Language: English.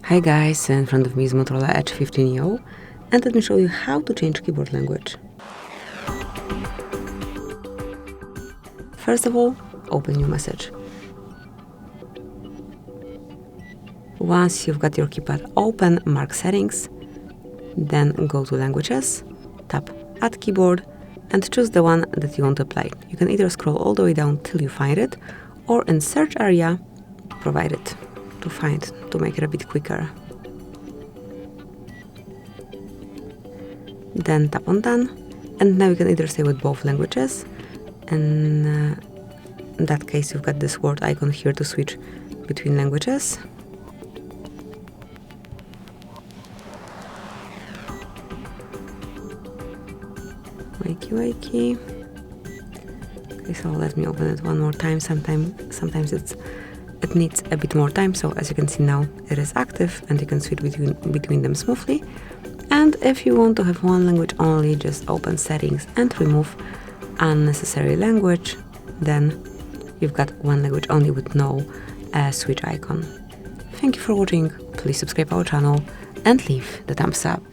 Hi guys, in front of me is Motorola Edge 15 and let me show you how to change keyboard language. First of all, open new message. Once you've got your keypad open, mark settings, then go to languages, tap add keyboard and choose the one that you want to apply. You can either scroll all the way down till you find it, or in search area, provide it to make it a bit quicker. Then tap on done, and now you can either stay with both languages, and in that case you've got this word icon here to switch between languages. Wakey. Okay, so let me open it one more time. Sometimes it needs a bit more time, so as you can see now it is active and you can switch between them smoothly. And if you want to have one language only, just open settings and remove unnecessary language. Then you've got one language only with no switch icon. Thank you for watching. Please subscribe our channel and leave the thumbs up.